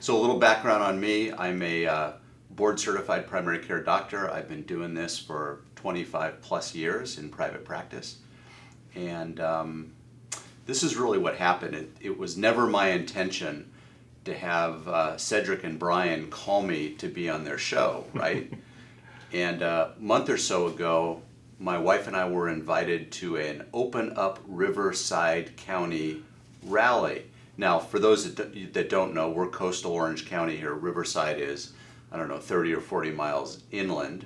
So a little background on me. I'm a board-certified primary care doctor. I've been doing this for 25 plus years in private practice. And this is really what happened. It was never my intention to have Cedric and Brian call me to be on their show, right? And a month or so ago, my wife and I were invited to an Open Up Riverside County rally. Now, for those that don't know, we're coastal Orange County here. Riverside is, 30 or 40 miles inland.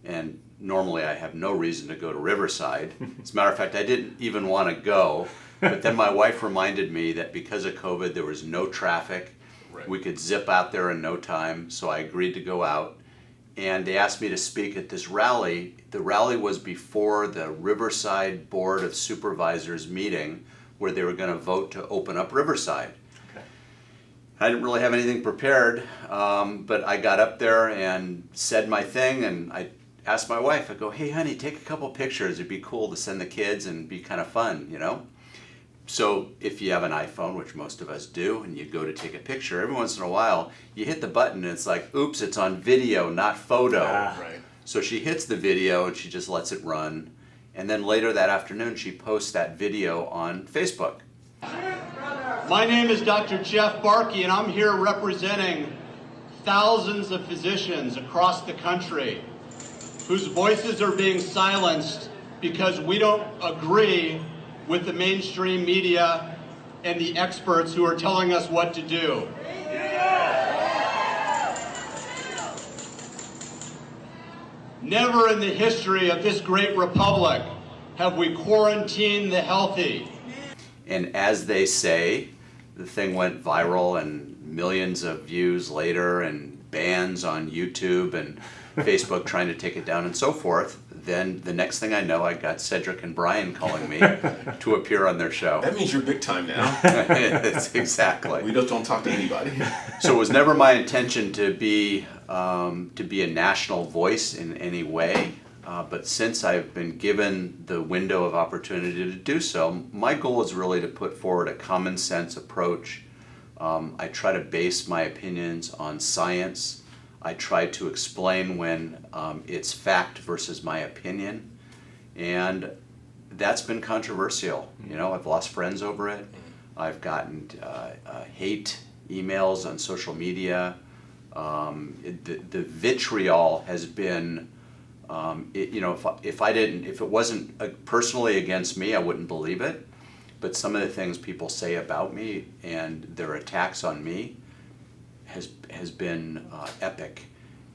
And normally I have no reason to go to Riverside. As a matter of fact, I didn't even want to go. But then my wife reminded me that because of COVID, there was no traffic. Right. We could zip out there in no time. So I agreed to go out. And they asked me to speak at this rally. The rally was before the Riverside Board of Supervisors meeting, where they were going to vote to open up Riverside. Okay. I didn't really have anything prepared, but I got up there and said my thing, and I asked my wife, I go, hey honey, take a couple pictures. It'd be cool to send the kids and be kind of fun, you know? So if you have an iPhone, which most of us do, and you go to take a picture, every once in a while, you hit the button and it's like, oops, it's on video, not photo. Right. So she hits the video and she just lets it run. And then later that afternoon, she posts that video on Facebook. My name is Dr. Jeff Barke, and I'm here representing thousands of physicians across the country whose voices are being silenced because we don't agree with the mainstream media and the experts who are telling us what to do. Never in the history of this great republic have we quarantined the healthy. And as they say, the thing went viral and millions of views later and bans on YouTube and Facebook trying to take it down and so forth. Then the next thing I know, I got Cedric and Brian calling me to appear on their show. That means you're big time now. It's exactly. We just don't talk to anybody. So it was never my intention to be a national voice in any way. But since I've been given the window of opportunity to do so, my goal is really to put forward a common sense approach. I try to base my opinions on science. I try to explain when it's fact versus my opinion. And that's been controversial. You know, I've lost friends over it. I've gotten hate emails on social media. The vitriol has been, if it wasn't personally against me, I wouldn't believe it. But some of the things people say about me and their attacks on me has been epic,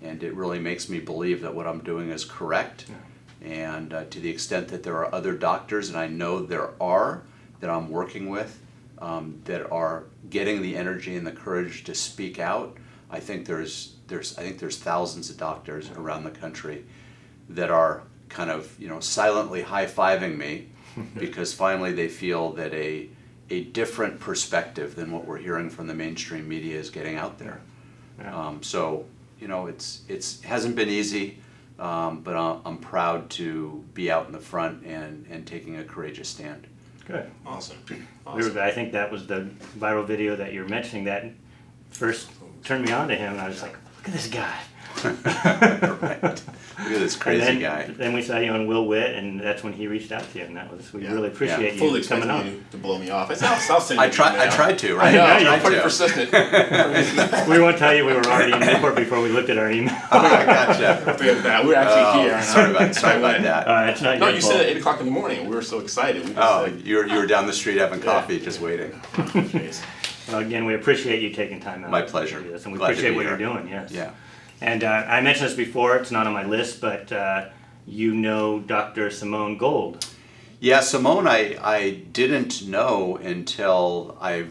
and it really makes me believe that what I'm doing is correct. Yeah. And to the extent that there are other doctors, and I know there are, that I'm working with, that are getting the energy and the courage to speak out, I think there's thousands of doctors around the country that are kind of silently high-fiving me because finally they feel that a different perspective than what we're hearing from the mainstream media is getting out there. Yeah. So it hasn't been easy, but I'm proud to be out in the front and taking a courageous stand. Good. Awesome. I think that was the viral video that you're mentioning that first turned me on to him, and I was like, look at this guy. Right. Look at this crazy guy. Then we saw you on Will Witt, and that's when he reached out to you, and we really appreciate you fully coming on. You to blow me off. I'll send you I tried to, right? I know, You're pretty persistent. We won't tell you we were already in Newport before we looked at our email. I gotcha. Forget that. We're actually here. Sorry about that. It's not No, your you fault. said at 8 o'clock in the morning, and we were so excited. We just You were down the street having coffee, just waiting. Jeez. Well, again, we appreciate you taking time out. My pleasure. To do this, and we Glad to appreciate be what here. you're doing, yes. Yeah. And I mentioned this before, it's not on my list, but you know Dr. Simone Gold. Yeah, Simone, I didn't know until my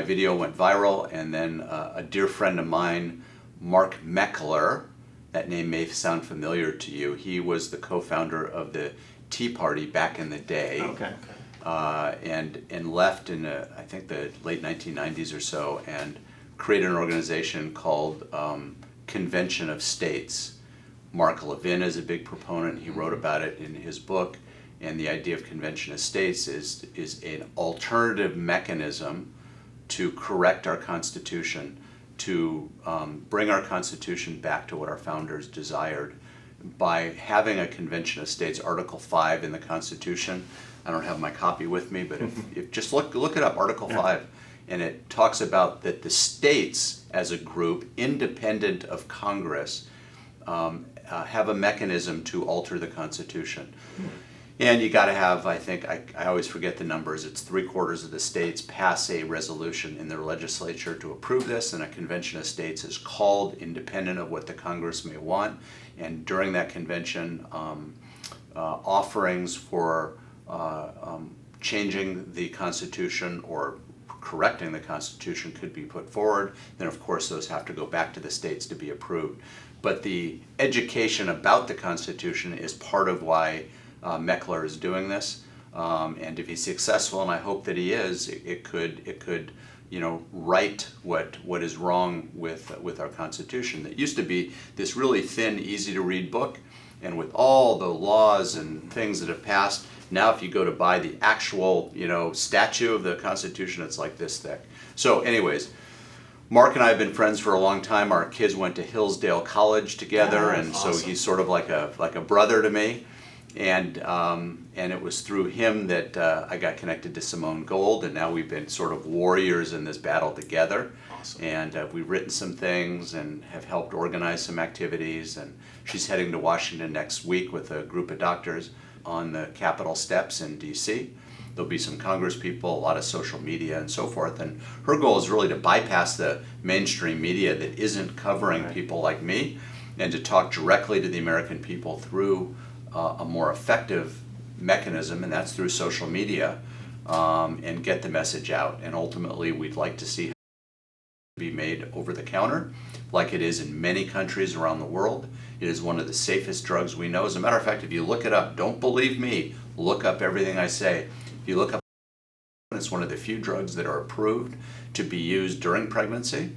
video went viral, and then a dear friend of mine, Mark Meckler, that name may sound familiar to you. He was the co-founder of the Tea Party back in the day. Okay. And left in I think the late 1990s or so, and created an organization called Convention of States. Mark Levin is a big proponent. He wrote about it in his book. And the idea of Convention of States is an alternative mechanism to correct our Constitution, to bring our Constitution back to what our founders desired by having a Convention of States, Article 5 in the Constitution. I don't have my copy with me, but if just look it up, Article 5, and it talks about that the states as a group, independent of Congress, have a mechanism to alter the Constitution. And you got to have, I think, I always forget the numbers, it's 3/4 of the states pass a resolution in their legislature to approve this, and a convention of states is called independent of what the Congress may want. And during that convention, offerings for changing the Constitution or correcting the Constitution could be put forward. Then of course those have to go back to the states to be approved. But the education about the Constitution is part of why Meckler is doing this, and if he's successful, and I hope that he is, it could right what is wrong with our Constitution. That used to be this really thin, easy to read book, and with all the laws and things that have passed, now if you go to buy the actual statue of the Constitution, it's like this thick. So anyways, Mark and I have been friends for a long time. Our kids went to Hillsdale College together, and awesome. So he's sort of like a brother to me. And it was through him that I got connected to Simone Gold, and now we've been sort of warriors in this battle together. Awesome. And we've written some things and have helped organize some activities. And she's heading to Washington next week with a group of doctors on the Capitol steps in D.C. There'll be some Congress people, a lot of social media and so forth. And her goal is really to bypass the mainstream media that isn't covering people like me, and to talk directly to the American people through a more effective mechanism, and that's through social media, and get the message out. And ultimately, we'd like to see it be made over the counter, like it is in many countries around the world. It is one of the safest drugs we know. As a matter of fact, if you look it up, don't believe me, look up everything I say. If you look up, it's one of the few drugs that are approved to be used during pregnancy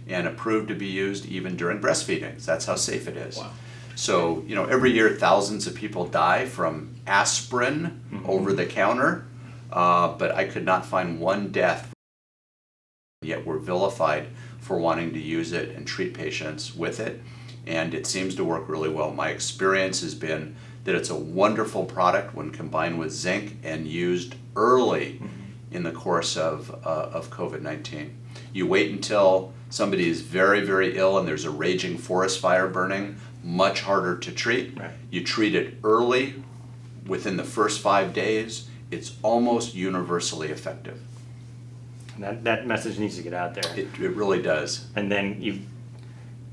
and approved to be used even during breastfeeding. That's how safe it is. Wow. So, every year thousands of people die from aspirin over the counter, but I could not find one death, yet we're vilified for wanting to use it and treat patients with it, and it seems to work really well. My experience has been that it's a wonderful product when combined with zinc and used early in the course of COVID-19. You wait until somebody is very, very ill and there's a raging forest fire burning, much harder to treat. Right. You treat it early, within the first 5 days, it's almost universally effective. That message needs to get out there. It really does. And then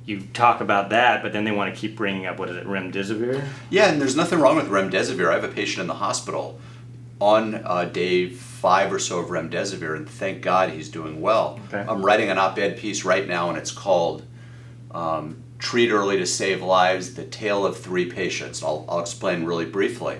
you talk about that, but then they want to keep bringing up, what is it, remdesivir? Yeah, and there's nothing wrong with remdesivir. I have a patient in the hospital on day 5 or so of remdesivir, and thank God he's doing well. Okay. I'm writing an op-ed piece right now, and it's called Treat Early to Save Lives, The Tale of 3 Patients. I'll explain really briefly.